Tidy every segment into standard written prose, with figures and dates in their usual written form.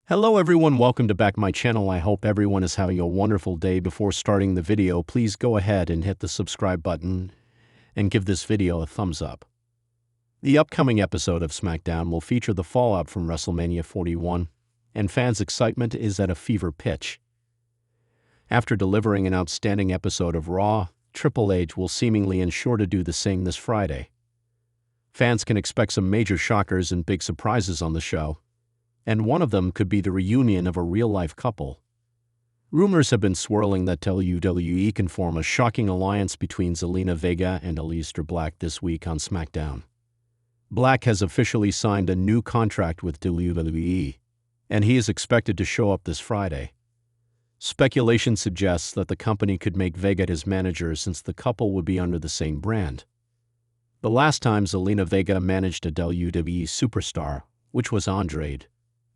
Hello everyone, welcome to back my channel. I hope everyone is having a wonderful day. Before starting the video, please go ahead and hit the subscribe button and give this video a thumbs up. The upcoming episode of SmackDown will feature the fallout from WrestleMania 41, and fans' excitement is at a fever pitch. After delivering an outstanding episode of Raw, Triple H will seemingly ensure to do the same this Friday. Fans can expect some major shockers and big surprises on the show, and one of them could be the reunion of a real-life couple. Rumors have been swirling that WWE can form a shocking alliance between Zelina Vega and Aleister Black this week on SmackDown. Black has officially signed a new contract with WWE, and he is expected to show up this Friday. Speculation suggests that the company could make Vega his manager since the couple would be under the same brand. The last time Zelina Vega managed a WWE superstar, which was Andrade,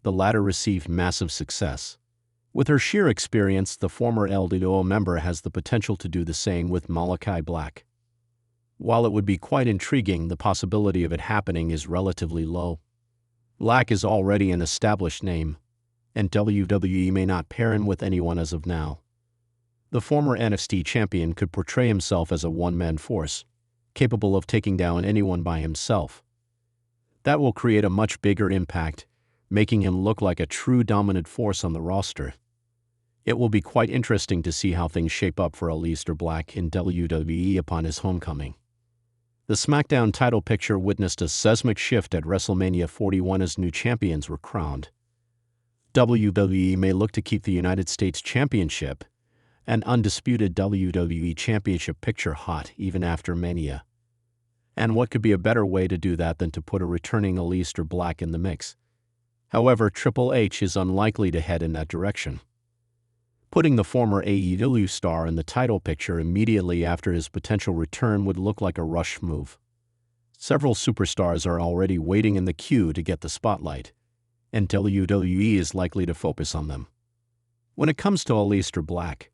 the latter received massive success. With her sheer experience, the former LWO member has the potential to do the same with Malachi Black. While it would be quite intriguing, the possibility of it happening is relatively low. Black is already an established name, and WWE may not pair him with anyone as of now. The former NXT champion could portray himself as a one-man force, capable of taking down anyone by himself. That will create a much bigger impact, making him look like a true dominant force on the roster. It will be quite interesting to see how things shape up for Aleister Black in WWE upon his homecoming. The SmackDown title picture witnessed a seismic shift at WrestleMania 41 as new champions were crowned. WWE may look to keep the United States Championship, an undisputed WWE Championship picture, hot even after Mania. And what could be a better way to do that than to put a returning Aleister Black in the mix? However, Triple H is unlikely to head in that direction. Putting the former AEW star in the title picture immediately after his potential return would look like a rush move. Several superstars are already waiting in the queue to get the spotlight, and WWE is likely to focus on them. When it comes to Aleister Black,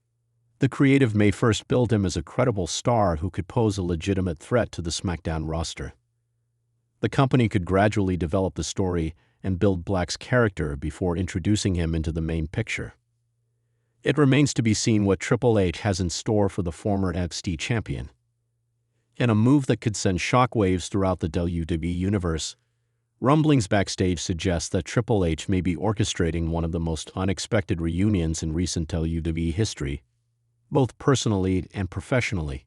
the creative may first build him as a credible star who could pose a legitimate threat to the SmackDown roster. The company could gradually develop the story and build Black's character before introducing him into the main picture. It remains to be seen what Triple H has in store for the former NXT champion. In a move that could send shockwaves throughout the WWE universe, rumblings backstage suggest that Triple H may be orchestrating one of the most unexpected reunions in recent WWE history, both personally and professionally.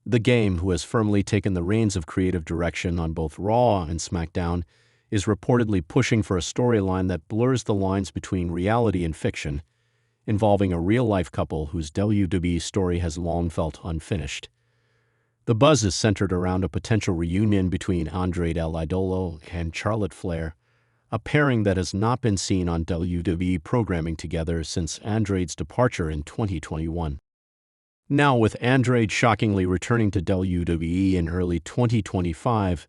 The Game, who has firmly taken the reins of creative direction on both Raw and SmackDown, is reportedly pushing for a storyline that blurs the lines between reality and fiction, involving a real-life couple whose WWE story has long felt unfinished. The buzz is centered around a potential reunion between Andrade El Idolo and Charlotte Flair, a pairing that has not been seen on WWE programming together since Andrade's departure in 2021. Now, with Andrade shockingly returning to WWE in early 2025,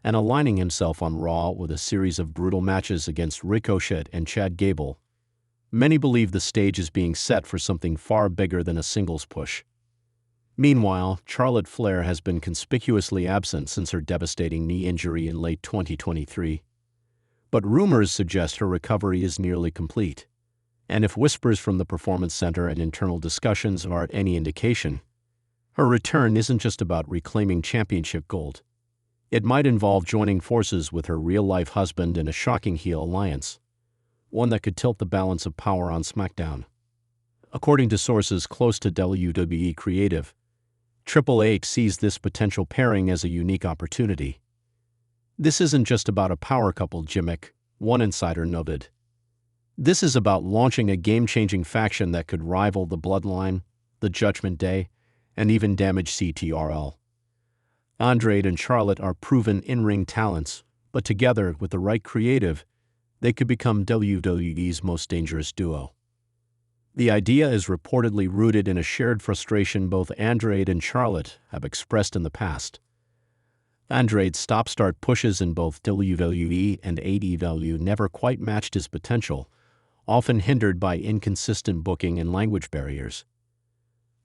and aligning himself on Raw with a series of brutal matches against Ricochet and Chad Gable, many believe the stage is being set for something far bigger than a singles push. Meanwhile, Charlotte Flair has been conspicuously absent since her devastating knee injury in late 2023. But rumors suggest her recovery is nearly complete. And if whispers from the Performance Center and internal discussions are any indication, her return isn't just about reclaiming championship gold. It might involve joining forces with her real-life husband in a shocking heel alliance, one that could tilt the balance of power on SmackDown. According to sources close to WWE Creative, Triple H sees this potential pairing as a unique opportunity. This isn't just about a power couple gimmick, one insider noted. This is about launching a game-changing faction that could rival the Bloodline, the Judgment Day, and even damage CTRL. Andrade and Charlotte are proven in-ring talents, but together, with the right creative, they could become WWE's most dangerous duo. The idea is reportedly rooted in a shared frustration both Andrade and Charlotte have expressed in the past. Andrade's stop-start pushes in both WWE and AEW never quite matched his potential, often hindered by inconsistent booking and language barriers.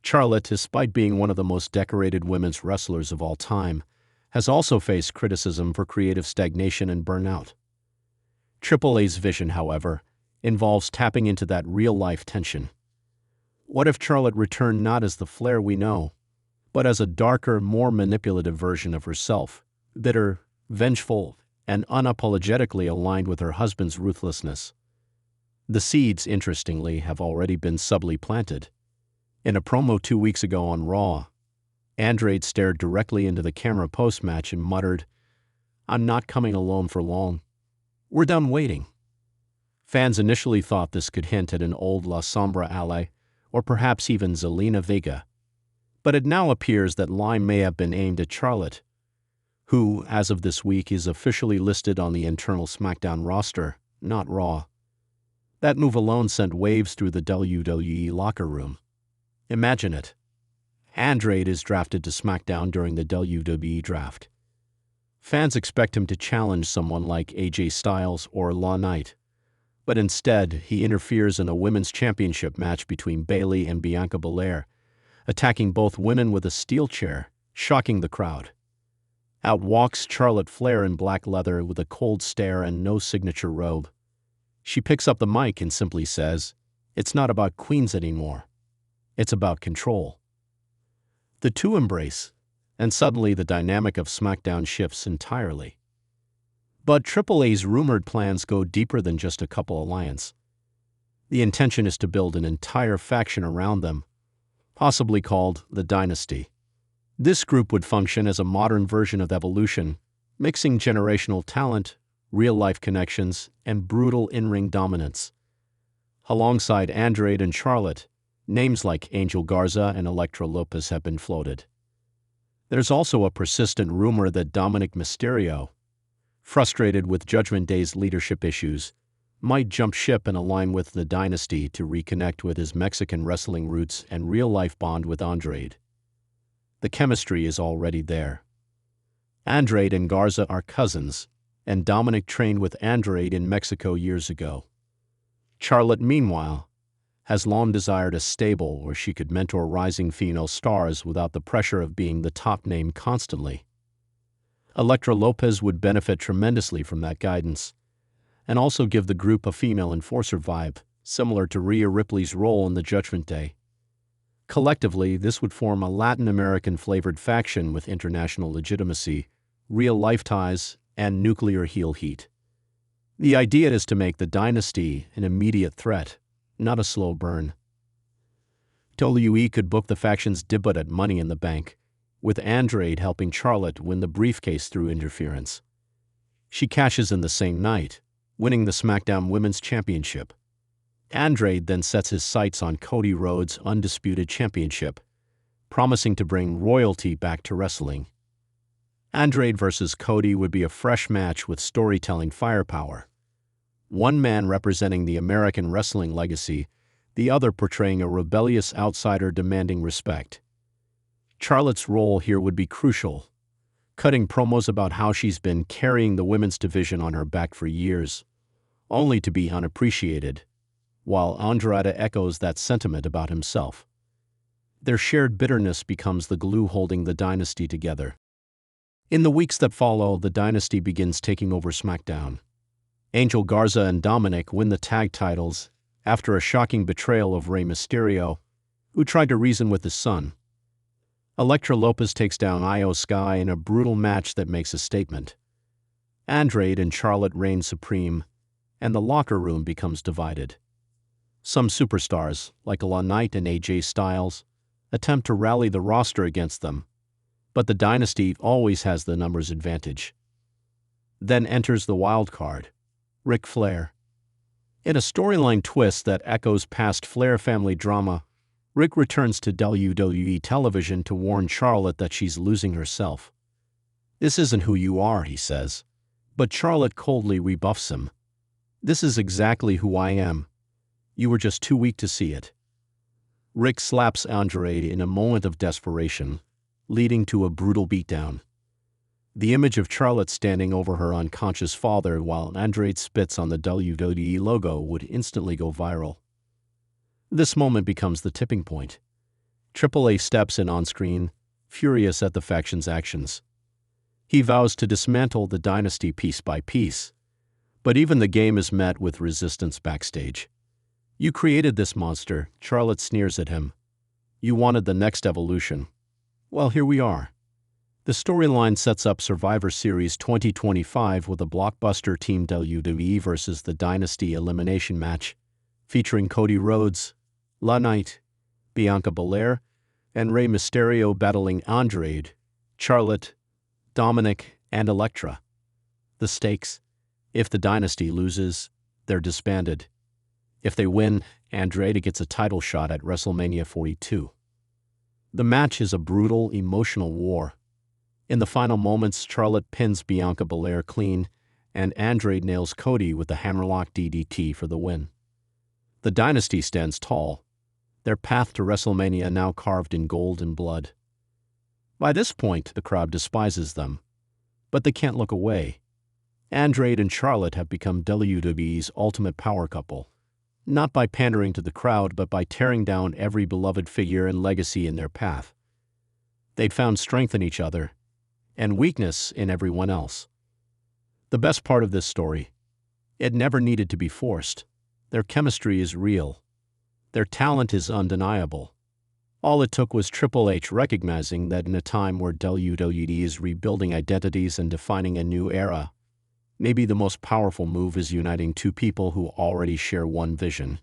Charlotte, despite being one of the most decorated women's wrestlers of all time, has also faced criticism for creative stagnation and burnout. Triple H's vision, however, involves tapping into that real-life tension. What if Charlotte returned not as the Flair we know, but as a darker, more manipulative version of herself, bitter, vengeful, and unapologetically aligned with her husband's ruthlessness? The seeds, interestingly, have already been subtly planted. In a promo 2 weeks ago on Raw, Andrade stared directly into the camera post-match and muttered, "I'm not coming alone for long. We're done waiting." Fans initially thought this could hint at an old La Sombra ally, or perhaps even Zelina Vega. But it now appears that line may have been aimed at Charlotte, who, as of this week, is officially listed on the internal SmackDown roster, not Raw. That move alone sent waves through the WWE locker room. Imagine it. Andrade is drafted to SmackDown during the WWE draft. Fans expect him to challenge someone like AJ Styles or LA Knight, but instead he interferes in a women's championship match between Bayley and Bianca Belair, attacking both women with a steel chair, shocking the crowd. Out walks Charlotte Flair in black leather with a cold stare and no signature robe. She picks up the mic and simply says, "It's not about queens anymore. It's about control." The two embrace, and suddenly the dynamic of SmackDown shifts entirely. But Triple A's rumored plans go deeper than just a couple alliance. The intention is to build an entire faction around them, possibly called the Dynasty. This group would function as a modern version of Evolution, mixing generational talent, real-life connections, and brutal in-ring dominance. Alongside Andrade and Charlotte, names like Angel Garza and Elektra Lopez have been floated. There's also a persistent rumor that Dominic Mysterio, frustrated with Judgment Day's leadership issues, might jump ship and align with the Dynasty to reconnect with his Mexican wrestling roots and real-life bond with Andrade. The chemistry is already there. Andrade and Garza are cousins, and Dominic trained with Andrade in Mexico years ago. Charlotte, meanwhile, has long desired a stable where she could mentor rising female stars without the pressure of being the top name constantly. Elektra Lopez would benefit tremendously from that guidance, and also give the group a female enforcer vibe, similar to Rhea Ripley's role in the Judgment Day. Collectively, this would form a Latin American-flavored faction with international legitimacy, real-life ties, and nuclear heel heat. The idea is to make the Dynasty an immediate threat, not a slow burn. WWE could book the faction's debut at Money in the Bank, with Andrade helping Charlotte win the briefcase through interference. She cashes in the same night, winning the SmackDown Women's Championship. Andrade then sets his sights on Cody Rhodes' undisputed championship, promising to bring royalty back to wrestling. Andrade versus Cody would be a fresh match with storytelling firepower. One man representing the American wrestling legacy, the other portraying a rebellious outsider demanding respect. Charlotte's role here would be crucial, cutting promos about how she's been carrying the women's division on her back for years, only to be unappreciated, while Andrade echoes that sentiment about himself. Their shared bitterness becomes the glue holding the Dynasty together. In the weeks that follow, the Dynasty begins taking over SmackDown. Angel Garza and Dominic win the tag titles after a shocking betrayal of Rey Mysterio, who tried to reason with his son. Elektra Lopez takes down Io Sky in a brutal match that makes a statement. Andrade and Charlotte reign supreme, and the locker room becomes divided. Some superstars, like LA Knight and AJ Styles, attempt to rally the roster against them, but the Dynasty always has the numbers advantage. Then enters the wild card, Ric Flair. In a storyline twist that echoes past Flair family drama, Ric returns to WWE television to warn Charlotte that she's losing herself. "This isn't who you are," he says, but Charlotte coldly rebuffs him. "This is exactly who I am. You were just too weak to see it." Ric slaps Andrade in a moment of desperation, leading to a brutal beatdown. The image of Charlotte standing over her unconscious father while Andrade spits on the WWE logo would instantly go viral. This moment becomes the tipping point. Triple A steps in on screen, furious at the faction's actions. He vows to dismantle the Dynasty piece by piece, But even the game is met with resistance backstage. You created this monster, Charlotte sneers at him. You wanted the next evolution. Well, here we are. The storyline sets up Survivor Series 2025 with a blockbuster Team WWE versus the Dynasty elimination match, featuring Cody Rhodes, LA Knight, Bianca Belair, and Rey Mysterio battling Andrade, Charlotte, Dominic, and Elektra. The stakes: if the Dynasty loses, they're disbanded. If they win, Andrade gets a title shot at WrestleMania 42. The match is a brutal, emotional war. In the final moments, Charlotte pins Bianca Belair clean, and Andrade nails Cody with the hammerlock DDT for the win. The Dynasty stands tall, their path to WrestleMania now carved in gold and blood. By this point, the crowd despises them, but they can't look away. Andrade and Charlotte have become WWE's ultimate power couple, not by pandering to the crowd, but by tearing down every beloved figure and legacy in their path. They'd found strength in each other, and weakness in everyone else. The best part of this story: it never needed to be forced. Their chemistry is real. Their talent is undeniable. All it took was Triple H recognizing that in a time where WWE is rebuilding identities and defining a new era, maybe the most powerful move is uniting two people who already share one vision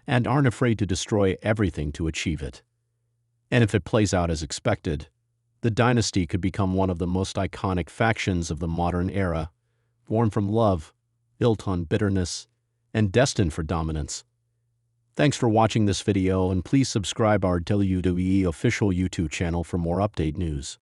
and aren't afraid to destroy everything to achieve it. And if it plays out as expected, the Dynasty could become one of the most iconic factions of the modern era, born from love, built on bitterness, and destined for dominance. Thanks for watching this video, and please subscribe our WWE official YouTube channel for more update news.